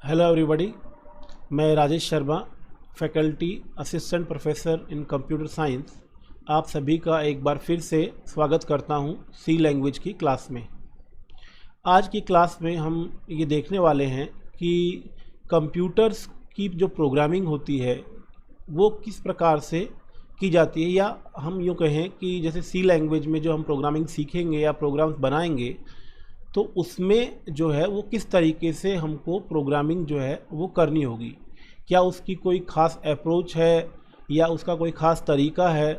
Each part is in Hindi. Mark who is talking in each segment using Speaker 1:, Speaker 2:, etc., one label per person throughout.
Speaker 1: हेलो एवरीबॉडी, मैं Rajesh Sharma, faculty assistant professor in computer science, आप सभी का एक बार फिर से स्वागत करता हूं सी लैंग्वेज की क्लास में। आज की क्लास में हम ये देखने वाले हैं कि कंप्यूटर्स की जो प्रोग्रामिंग होती है वो किस प्रकार से की जाती है, या हम यूँ कहें कि जैसे सी लैंग्वेज में जो हम प्रोग्रामिंग सीखेंगे या प्रोग्राम्स बनाएंगे तो उसमें जो है वो किस तरीके से हमको प्रोग्रामिंग जो है वो करनी होगी। क्या उसकी कोई ख़ास अप्रोच है या उसका कोई ख़ास तरीका है,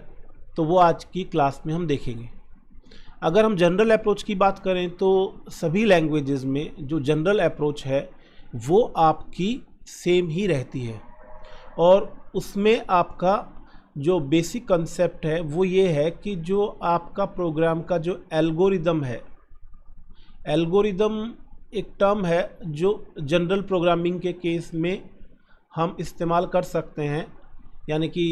Speaker 1: तो वो आज की क्लास में हम देखेंगे। अगर हम जनरल अप्रोच की बात करें तो सभी लैंग्वेजेस में जो जनरल अप्रोच है वो आपकी सेम ही रहती है, और उसमें आपका जो बेसिक कंसेप्ट है वो ये है कि जो आपका प्रोग्राम का जो एल्गोरिदम है, एल्गोरिदम एक टर्म है जो जनरल प्रोग्रामिंग के केस में हम इस्तेमाल कर सकते हैं। यानी कि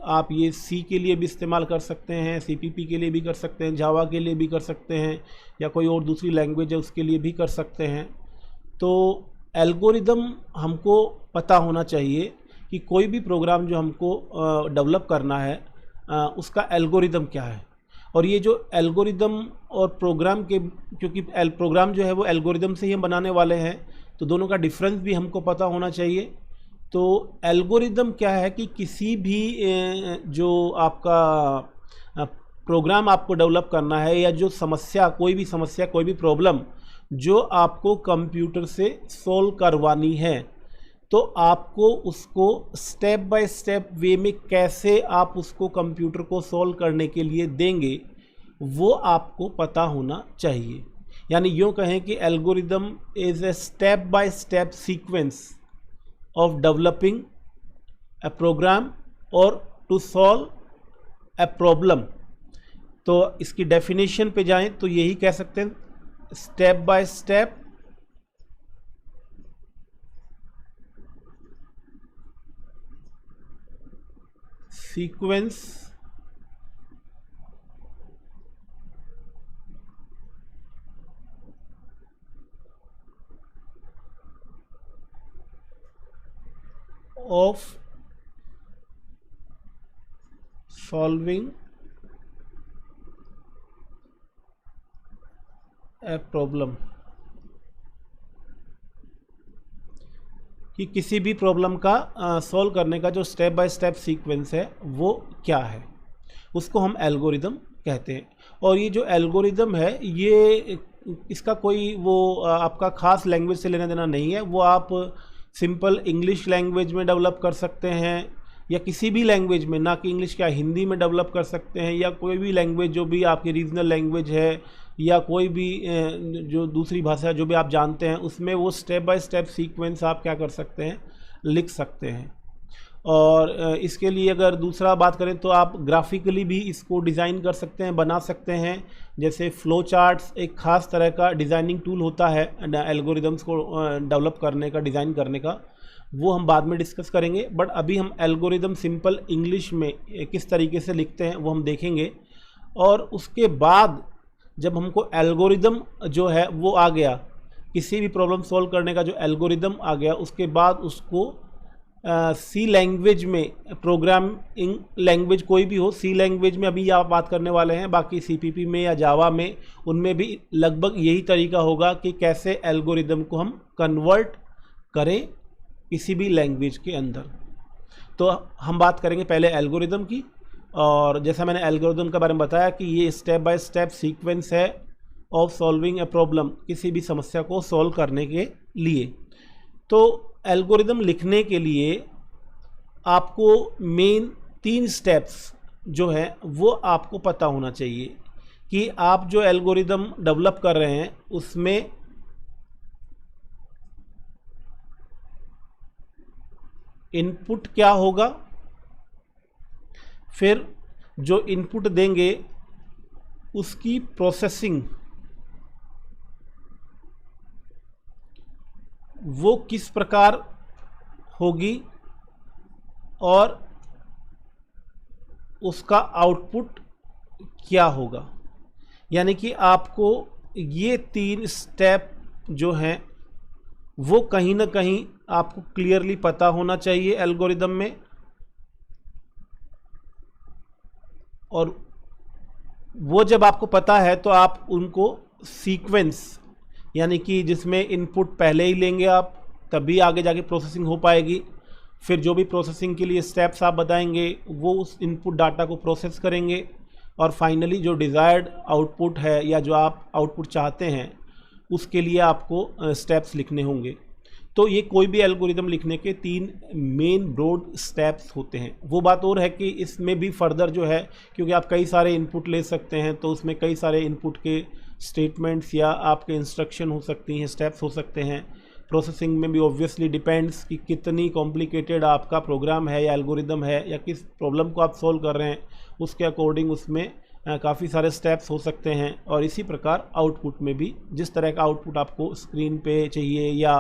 Speaker 1: आप ये सी के लिए भी इस्तेमाल कर सकते हैं, सीपीपी के लिए भी कर सकते हैं, जावा के लिए भी कर सकते हैं, या कोई और दूसरी लैंग्वेज है उसके लिए भी कर सकते हैं। तो एल्गोरिदम हमको पता होना चाहिए कि कोई भी प्रोग्राम जो हमको डेवलप करना है उसका एल्गोरिदम क्या है। और ये जो एल्गोरिदम और प्रोग्राम के, क्योंकि प्रोग्राम जो है वो एल्गोरिदम से ही हम बनाने वाले हैं, तो दोनों का डिफरेंस भी हमको पता होना चाहिए। तो एल्गोरिदम क्या है कि किसी भी जो आपका प्रोग्राम आपको डेवलप करना है, या जो समस्या, कोई भी प्रॉब्लम जो आपको कंप्यूटर से सॉल्व करवानी है, तो आपको उसको स्टेप बाय स्टेप वे में कैसे आप उसको कंप्यूटर को सॉल्व करने के लिए देंगे वो आपको पता होना चाहिए। यानी यूँ कहें कि algorithm is a step by step sequence of developing a program और टू सॉल्व अ प्रॉब्लम। तो इसकी डेफिनेशन पे जाएं तो यही कह सकते हैं, step by step sequence of solving a problem, कि किसी भी प्रॉब्लम का सॉल्व करने का जो स्टेप बाय स्टेप सीक्वेंस है वो क्या है, उसको हम एल्गोरिदम कहते हैं। और ये जो एल्गोरिदम है ये इसका कोई वो आपका ख़ास लैंग्वेज से लेना देना नहीं है। वो आप सिंपल इंग्लिश लैंग्वेज में डेवलप कर सकते हैं, या किसी भी लैंग्वेज में, ना कि इंग्लिश क्या, हिंदी में डेवलप कर सकते हैं, या कोई भी लैंग्वेज जो भी आपकी रीजनल लैंग्वेज है, या कोई भी जो दूसरी भाषा जो भी आप जानते हैं, उसमें वो स्टेप बाय स्टेप सीक्वेंस आप क्या कर सकते हैं, लिख सकते हैं। और इसके लिए अगर दूसरा बात करें तो आप ग्राफिकली भी इसको डिज़ाइन कर सकते हैं, बना सकते हैं। जैसे फ्लो चार्ट्स एक ख़ास तरह का डिज़ाइनिंग टूल होता है एल्गोरिदम्स को डेवलप करने का, डिज़ाइन करने का, वो हम बाद में डिस्कस करेंगे। बट अभी हम एल्गोरिदम सिंपल इंग्लिश में किस तरीके से लिखते हैं वो हम देखेंगे। और उसके बाद जब हमको एल्गोरिदम जो है वो आ गया, किसी भी प्रॉब्लम सॉल्व करने का जो एल्गोरिदम आ गया, उसके बाद उसको सी लैंग्वेज में, प्रोग्रामिंग लैंग्वेज कोई भी हो, सी लैंग्वेज में अभी आप बात करने वाले हैं, बाकी सीपीपी में या जावा में, उनमें भी लगभग यही तरीका होगा कि कैसे एल्गोरिदम को हम कन्वर्ट करें किसी भी लैंग्वेज के अंदर। तो हम बात करेंगे पहले एल्गोरिदम की। और जैसा मैंने एल्गोरिदम के बारे में बताया कि ये स्टेप बाय स्टेप सीक्वेंस है ऑफ सॉल्विंग ए प्रॉब्लम, किसी भी समस्या को सॉल्व करने के लिए। तो एल्गोरिदम लिखने के लिए आपको मेन 3 स्टेप्स जो है वो आपको पता होना चाहिए कि आप जो एल्गोरिदम डेवलप कर रहे हैं उसमें इनपुट क्या होगा, फिर जो इनपुट देंगे उसकी प्रोसेसिंग वो किस प्रकार होगी, और उसका आउटपुट क्या होगा। यानी कि आपको ये 3 स्टेप जो हैं वो कहीं ना कहीं आपको क्लियरली पता होना चाहिए एल्गोरिदम में, और वो जब आपको पता है तो आप उनको सीक्वेंस, यानी कि जिसमें इनपुट पहले ही लेंगे आप, तभी आगे जाके प्रोसेसिंग हो पाएगी। फिर जो भी प्रोसेसिंग के लिए स्टेप्स आप बताएंगे वो उस इनपुट डाटा को प्रोसेस करेंगे, और फाइनली जो डिज़ायर्ड आउटपुट है या जो आप आउटपुट चाहते हैं उसके लिए आपको स्टेप्स लिखने होंगे। तो ये कोई भी एल्गोरिदम लिखने के 3 मेन ब्रॉड स्टेप्स होते हैं। वो बात और है कि इसमें भी फर्दर जो है, क्योंकि आप कई सारे इनपुट ले सकते हैं, तो उसमें कई सारे इनपुट के स्टेटमेंट्स या आपके इंस्ट्रक्शन हो सकती हैं, स्टेप्स हो सकते हैं। प्रोसेसिंग में भी ऑब्वियसली डिपेंड्स कि कितनी कॉम्प्लिकेटेड आपका प्रोग्राम है या एल्गोरिदम है या किस प्रॉब्लम को आप सॉल्व कर रहे हैं, उसके अकॉर्डिंग उसमें काफ़ी सारे स्टेप्स हो सकते हैं। और इसी प्रकार आउटपुट में भी जिस तरह का आउटपुट आपको स्क्रीन पे चाहिए या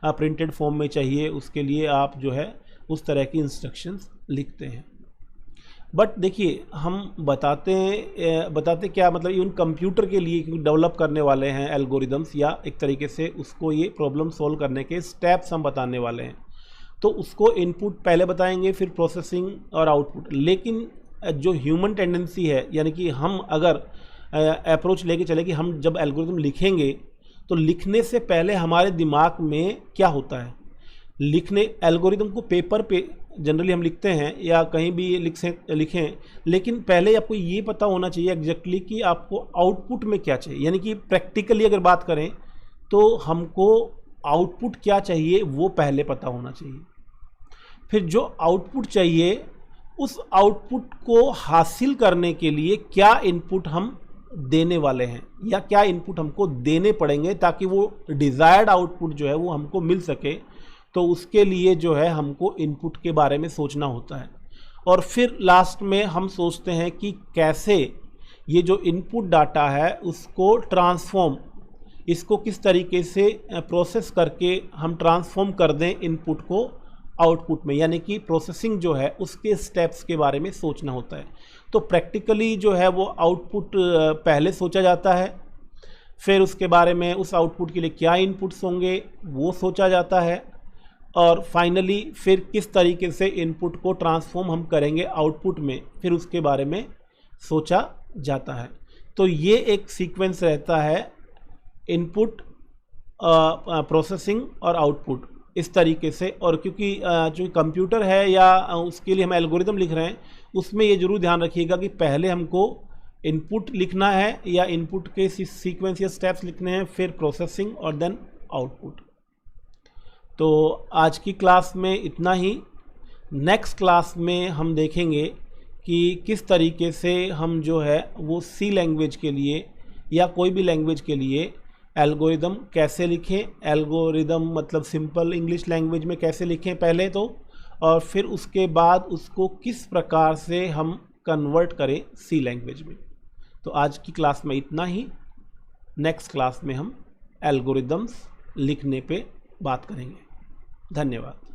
Speaker 1: प्रिंटेड फॉर्म में चाहिए, उसके लिए आप जो है उस तरह की इंस्ट्रक्शंस लिखते हैं। बट देखिए, हम बताते क्या, मतलब इवन कंप्यूटर के लिए क्योंकि डेवलप करने वाले हैं एल्गोरिदम्स, या एक तरीके से उसको ये प्रॉब्लम सॉल्व करने के स्टेप्स हम बताने वाले हैं। तो उसको इनपुट पहले बताएंगे, फिर प्रोसेसिंग और आउटपुट। लेकिन जो ह्यूमन टेंडेंसी है, यानी कि हम अगर अप्रोच लेके चले कि हम जब एल्गोरिदम लिखेंगे तो लिखने से पहले हमारे दिमाग में क्या होता है, एल्गोरिदम को पेपर पे जनरली हम लिखते हैं या कहीं भी लिखें, लेकिन पहले आपको ये पता होना चाहिए एग्जैक्टली कि आपको आउटपुट में क्या चाहिए। यानी कि प्रैक्टिकली अगर बात करें तो हमको आउटपुट क्या चाहिए वो पहले पता होना चाहिए। फिर जो आउटपुट चाहिए, उस आउटपुट को हासिल करने के लिए क्या इनपुट हम देने वाले हैं या क्या इनपुट हमको देने पड़ेंगे ताकि वो डिज़ायर्ड आउटपुट जो है वो हमको मिल सके। तो उसके लिए जो है हमको इनपुट के बारे में सोचना होता है। और फिर लास्ट में हम सोचते हैं कि कैसे ये जो इनपुट डाटा है उसको ट्रांसफॉर्म, इसको किस तरीके से प्रोसेस करके हम ट्रांसफॉर्म कर दें इनपुट को आउटपुट में, यानी कि प्रोसेसिंग जो है उसके स्टेप्स के बारे में सोचना होता है। तो प्रैक्टिकली जो है वो आउटपुट पहले सोचा जाता है, फिर उसके बारे में उस आउटपुट के लिए क्या इनपुट्स होंगे वो सोचा जाता है, और फाइनली फिर किस तरीके से इनपुट को ट्रांसफॉर्म हम करेंगे आउटपुट में, फिर उसके बारे में सोचा जाता है। तो ये एक सीक्वेंस रहता है, इनपुट, प्रोसेसिंग और आउटपुट, इस तरीके से। और क्योंकि जो कंप्यूटर है या उसके लिए हम एल्गोरिदम लिख रहे हैं, उसमें ये जरूर ध्यान रखिएगा कि पहले हमको इनपुट लिखना है या इनपुट के सीक्वेंस या स्टेप्स लिखने हैं, फिर प्रोसेसिंग और देन आउटपुट। तो आज की क्लास में इतना ही। नेक्स्ट क्लास में हम देखेंगे कि किस तरीके से हम जो है वो सी लैंग्वेज के लिए या कोई भी लैंग्वेज के लिए एल्गोरिदम कैसे लिखें, एल्गोरिदम मतलब सिंपल इंग्लिश लैंग्वेज में कैसे लिखें पहले तो, और फिर उसके बाद उसको किस प्रकार से हम कन्वर्ट करें सी लैंग्वेज में। तो आज की क्लास में इतना ही। नेक्स्ट क्लास में हम एल्गोरिदम्स लिखने पे बात करेंगे। धन्यवाद।